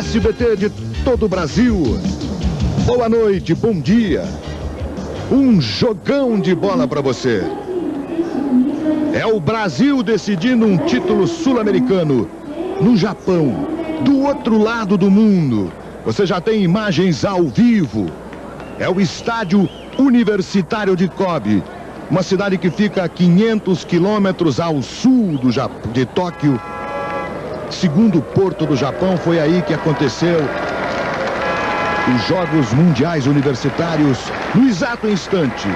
SBT de todo o Brasil. Boa noite, bom dia. Um jogão de bola para você. É o Brasil decidindo um título sul-americano no Japão, do outro lado do mundo. Você já tem imagens ao vivo. É o estádio Universitário de Kobe, uma cidade que fica a 500 quilômetros ao sul de Tóquio. Segundo porto do Japão, foi aí que aconteceu os Jogos Mundiais Universitários, no exato instante.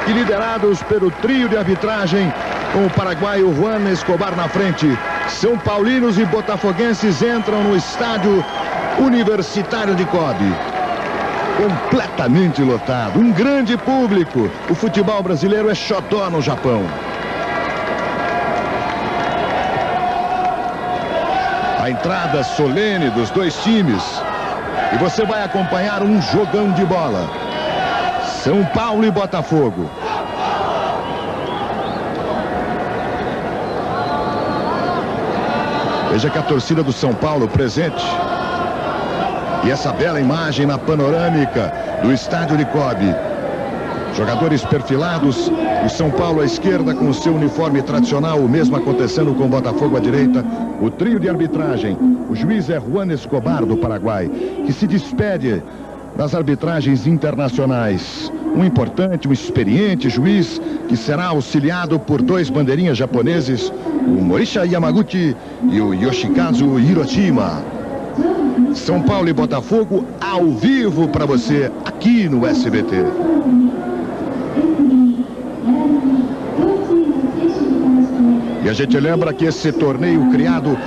E liderados pelo trio de arbitragem, com o paraguaio Juan Escobar na frente, São Paulinos e botafoguenses entram no estádio Universitário de Kobe. Completamente lotado, um grande público. O futebol brasileiro é xodó no Japão. A entrada solene dos dois times. E você vai acompanhar um jogão de bola. São Paulo e Botafogo. Veja que a torcida do São Paulo presente. E essa bela imagem na panorâmica do estádio de Kobe. Jogadores perfilados, o São Paulo à esquerda com o seu uniforme tradicional, o mesmo acontecendo com o Botafogo à direita. O trio de arbitragem, o juiz é Juan Escobar do Paraguai, que se despede das arbitragens internacionais. Um importante, um experiente juiz que será auxiliado por dois bandeirinhas japoneses, o Morisha Yamaguchi e o Yoshikazu Hiroshima. São Paulo e Botafogo ao vivo para você aqui no SBT. E a gente lembra que esse torneio criado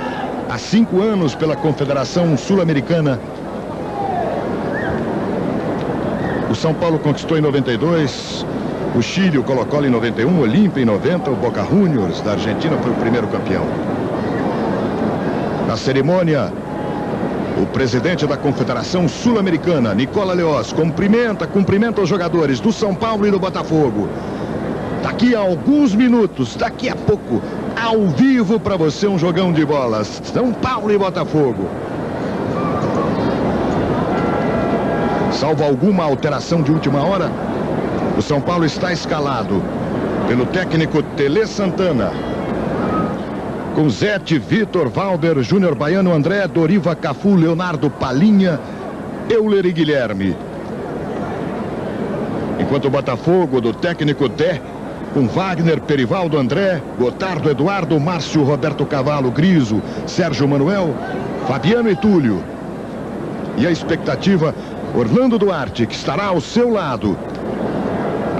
há 5 anos pela Confederação Sul-Americana, o São Paulo conquistou em 92, o Chile, o Colo-Colo em 91, o Olímpia em 90, o Boca Juniors da Argentina foi o primeiro campeão. Na cerimônia, o presidente da Confederação Sul-Americana, Nicola Leoz, cumprimenta os jogadores do São Paulo e do Botafogo. Daqui a alguns minutos, daqui a pouco, ao vivo para você um jogão de bolas. São Paulo e Botafogo. Salvo alguma alteração de última hora, o São Paulo está escalado pelo técnico Tele Santana, com Zete, Vitor, Valber, Júnior Baiano, André, Doriva, Cafu, Leonardo, Palinha, Euler e Guilherme. Enquanto o Botafogo, do técnico Dé, com Wagner, Perivaldo, André, Gotardo, Eduardo, Márcio, Roberto Cavalo, Griso, Sérgio Manuel, Fabiano e Túlio. E a expectativa, Orlando Duarte, que estará ao seu lado,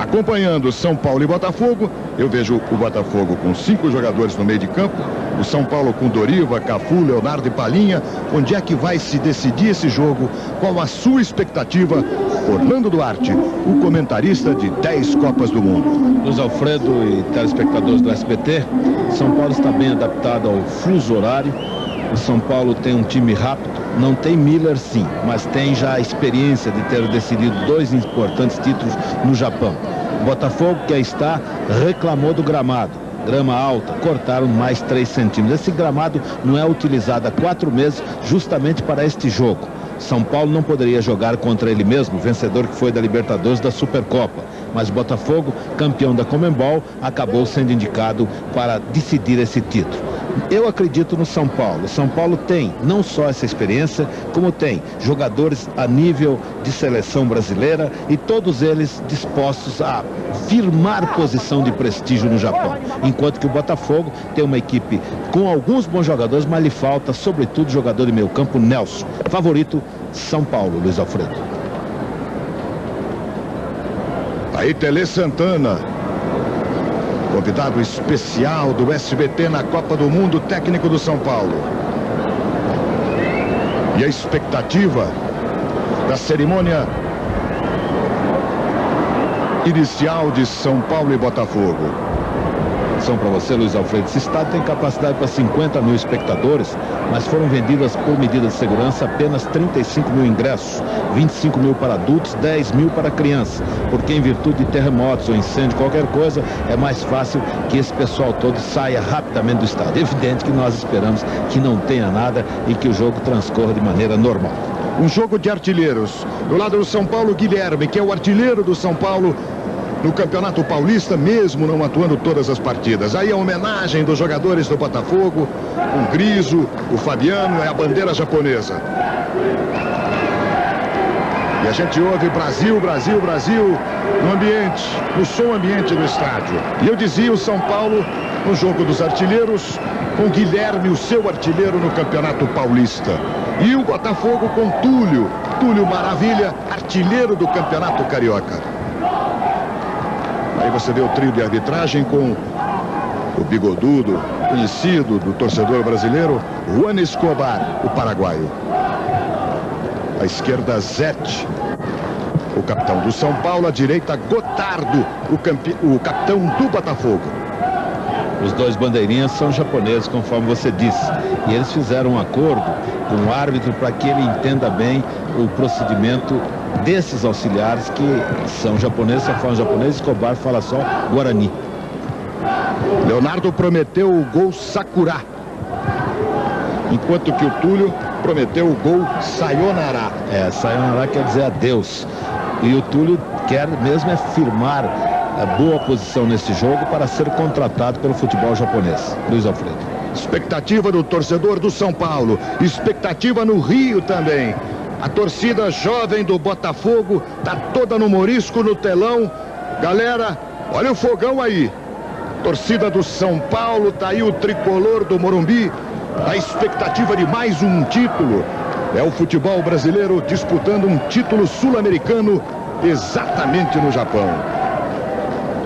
acompanhando São Paulo e Botafogo. Eu vejo o Botafogo com 5 jogadores no meio de campo, o São Paulo com Doriva, Cafu, Leonardo e Palinha. Onde é que vai se decidir esse jogo? Qual a sua expectativa? Orlando Duarte, o comentarista de 10 Copas do Mundo. Luiz Alfredo e telespectadores do SBT, São Paulo está bem adaptado ao fuso horário. O São Paulo tem um time rápido, não tem Miller sim, mas tem já a experiência de ter decidido 2 importantes títulos no Japão. O Botafogo, que aí está, reclamou do gramado. Grama alta, cortaram mais 3 centímetros. Esse gramado não é utilizado há 4 meses justamente para este jogo. São Paulo não poderia jogar contra ele mesmo, vencedor que foi da Libertadores, da Supercopa. Mas Botafogo, campeão da Conmebol, acabou sendo indicado para decidir esse título. Eu acredito no São Paulo. O São Paulo tem não só essa experiência, como tem jogadores a nível de seleção brasileira e todos eles dispostos a firmar posição de prestígio no Japão. Enquanto que o Botafogo tem uma equipe com alguns bons jogadores, mas lhe falta, sobretudo, jogador de meio campo, Nelson. Favorito, São Paulo, Luiz Alfredo. Aí Tele Santana, convidado especial do SBT na Copa do Mundo, técnico do São Paulo. E a expectativa da cerimônia inicial de São Paulo e Botafogo. informação para você, Luiz Alfredo. Esse estádio tem capacidade para 50 mil espectadores, mas foram vendidas por medida de segurança apenas 35 mil ingressos, 25 mil para adultos, 10 mil para crianças, porque em virtude de terremotos ou incêndio, qualquer coisa, é mais fácil que esse pessoal todo saia rapidamente do estádio. É evidente que nós esperamos que não tenha nada e que o jogo transcorra de maneira normal. Um jogo de artilheiros. Do lado do São Paulo, Guilherme, que é o artilheiro do São Paulo no Campeonato Paulista, mesmo não atuando todas as partidas. Aí a homenagem dos jogadores do Botafogo, o Griso, o Fabiano e a bandeira japonesa. E a gente ouve Brasil, Brasil, Brasil no ambiente, no som ambiente do estádio. E eu dizia o São Paulo no jogo dos artilheiros, com Guilherme, o seu artilheiro no Campeonato Paulista. E o Botafogo com Túlio Maravilha, artilheiro do Campeonato Carioca. Aí você vê o trio de arbitragem com o bigodudo, conhecido do torcedor brasileiro, Juan Escobar, o paraguaio. À esquerda, Zete, o capitão do São Paulo. À direita, Gotardo, o capitão do Botafogo. Os dois bandeirinhas são japoneses, conforme você disse. E eles fizeram um acordo com o árbitro para que ele entenda bem o procedimento desses auxiliares que são japoneses, só falam japonês. Escobar fala só Guarani. Leonardo prometeu o gol Sakura, enquanto que o Túlio prometeu o gol Sayonara. Sayonara quer dizer adeus. E o Túlio quer mesmo é firmar a boa posição nesse jogo para ser contratado pelo futebol japonês. Luiz Alfredo. Expectativa do torcedor do São Paulo, expectativa no Rio também. A torcida jovem do Botafogo tá toda no morisco, no telão. Galera, olha o fogão aí. Torcida do São Paulo, tá aí o tricolor do Morumbi. A expectativa de mais um título. É o futebol brasileiro disputando um título sul-americano exatamente no Japão.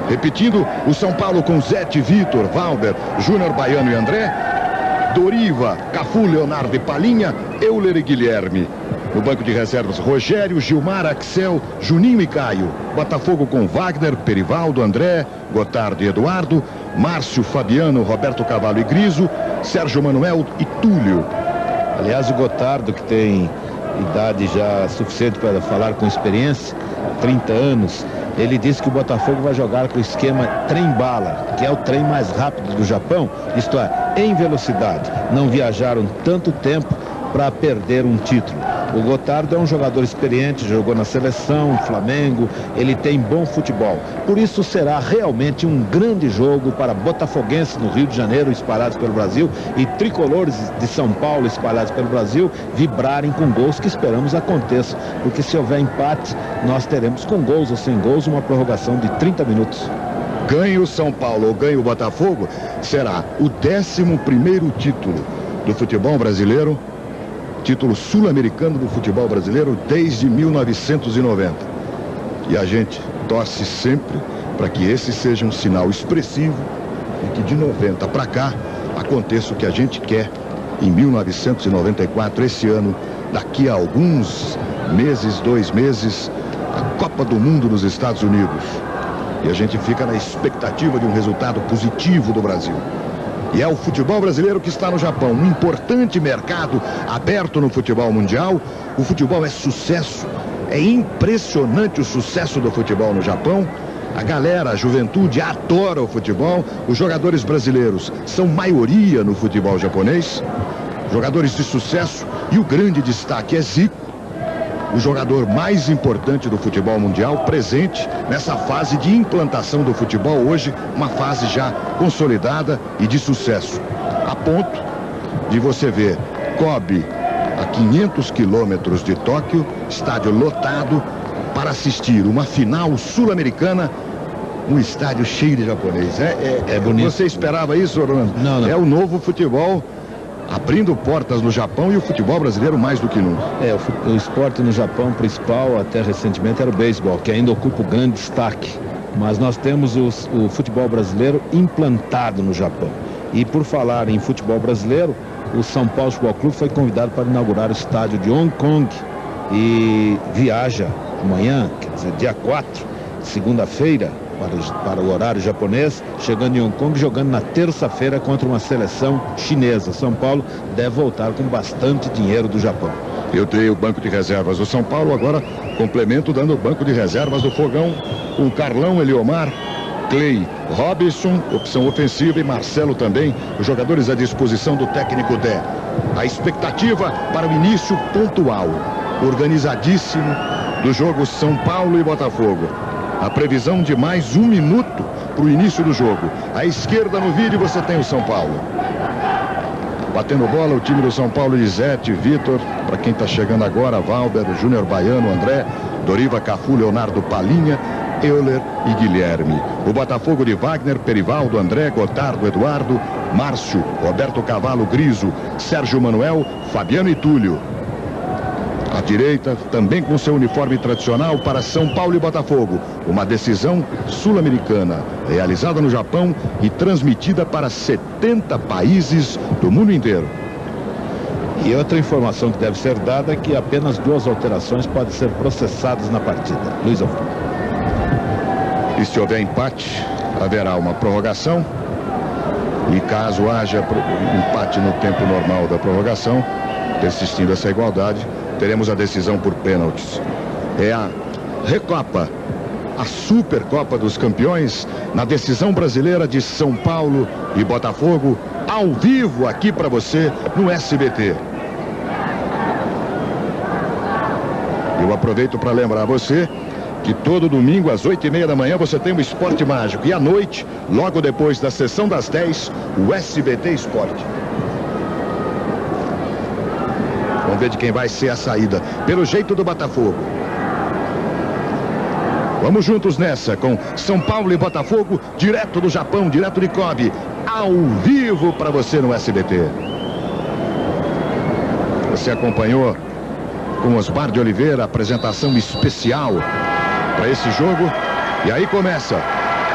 Repetindo, o São Paulo com Zete, Vitor, Valber, Júnior Baiano e André, Doriva, Cafu, Leonardo e Palinha, Euler e Guilherme. No banco de reservas, Rogério, Gilmar, Axel, Juninho e Caio. Botafogo com Wagner, Perivaldo, André, Gotardo e Eduardo, Márcio, Fabiano, Roberto Cavallo e Griso, Sérgio Manuel e Túlio. Aliás, o Gotardo, que tem idade já suficiente para falar com experiência, 30 anos, ele disse que o Botafogo vai jogar com o esquema trem-bala, que é o trem mais rápido do Japão, isto é, em velocidade. Não viajaram tanto tempo para perder um título. O Gotardo é um jogador experiente, jogou na seleção, Flamengo, ele tem bom futebol. Por isso será realmente um grande jogo para botafoguenses no Rio de Janeiro, espalhados pelo Brasil, e tricolores de São Paulo espalhados pelo Brasil, vibrarem com gols que esperamos aconteça. Porque se houver empate, nós teremos, com gols ou sem gols, uma prorrogação de 30 minutos. Ganhe o São Paulo ou ganhe o Botafogo, será o 11º título do futebol brasileiro, título sul-americano do futebol brasileiro desde 1990. E a gente torce sempre para que esse seja um sinal expressivo e que de 90 para cá aconteça o que a gente quer em 1994, esse ano, daqui a alguns meses, 2 meses, a Copa do Mundo nos Estados Unidos. E a gente fica na expectativa de um resultado positivo do Brasil. E é o futebol brasileiro que está no Japão, um importante mercado aberto no futebol mundial. O futebol é sucesso, é impressionante o sucesso do futebol no Japão. A galera, a juventude adora o futebol. Os jogadores brasileiros são maioria no futebol japonês, jogadores de sucesso. E o grande destaque é Zico, o jogador mais importante do futebol mundial, presente nessa fase de implantação do futebol hoje, uma fase já consolidada e de sucesso, a ponto de você ver Kobe, a 500 quilômetros de Tóquio, estádio lotado para assistir uma final sul-americana, um estádio cheio de japonês. É bonito. Você esperava isso, Orlando? Não. É o novo futebol abrindo portas no Japão, e o futebol brasileiro mais do que nunca. O esporte no Japão principal até recentemente era o beisebol, que ainda ocupa um grande destaque. Mas nós temos o futebol brasileiro implantado no Japão. E por falar em futebol brasileiro, o São Paulo Futebol Clube foi convidado para inaugurar o estádio de Hong Kong e viaja amanhã, quer dizer, dia 4, segunda-feira, para o horário japonês, chegando em Hong Kong, jogando na terça-feira contra uma seleção chinesa. São Paulo deve voltar com bastante dinheiro do Japão. Eu tenho o banco de reservas do São Paulo, agora complemento dando o banco de reservas do Fogão, com Carlão, Eliomar, Clay, Robinson, opção ofensiva, e Marcelo também, os jogadores à disposição do técnico Dé. A expectativa para o início pontual, organizadíssimo, do jogo São Paulo e Botafogo. A previsão de mais 1 minuto para o início do jogo. À esquerda no vídeo você tem o São Paulo. Batendo bola o time do São Paulo, Lisete, Vitor, para quem está chegando agora, Valber, Júnior Baiano, André, Doriva, Cafu, Leonardo, Palinha, Euler e Guilherme. O Botafogo de Wagner, Perivaldo, André, Gotardo, Eduardo, Márcio, Roberto Cavalo, Griso, Sérgio Manuel, Fabiano e Túlio. À direita, também com seu uniforme tradicional, para São Paulo e Botafogo. Uma decisão sul-americana, realizada no Japão e transmitida para 70 países do mundo inteiro. E outra informação que deve ser dada é que apenas 2 alterações podem ser processadas na partida. Luiz Alfredo. E se houver empate, haverá uma prorrogação. E caso haja empate no tempo normal da prorrogação, persistindo essa igualdade, teremos a decisão por pênaltis. É a Recopa, a Supercopa dos Campeões, na decisão brasileira de São Paulo e Botafogo, ao vivo aqui para você no SBT. Eu aproveito para lembrar você que todo domingo às 8h30 da manhã você tem o Esporte Mágico, e à noite, logo depois da sessão das 10, o SBT Esporte. Vamos ver de quem vai ser a saída. Pelo jeito do Botafogo. Vamos juntos nessa com São Paulo e Botafogo, direto do Japão, direto de Kobe, ao vivo para você no SBT. Você acompanhou com Osmar de Oliveira a apresentação especial para esse jogo. E aí começa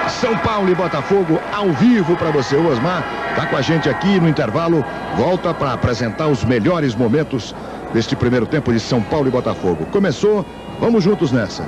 São Paulo e Botafogo ao vivo para você. O Osmar está com a gente aqui no intervalo, volta para apresentar os melhores momentos deste primeiro tempo de São Paulo e Botafogo. Começou, vamos juntos nessa.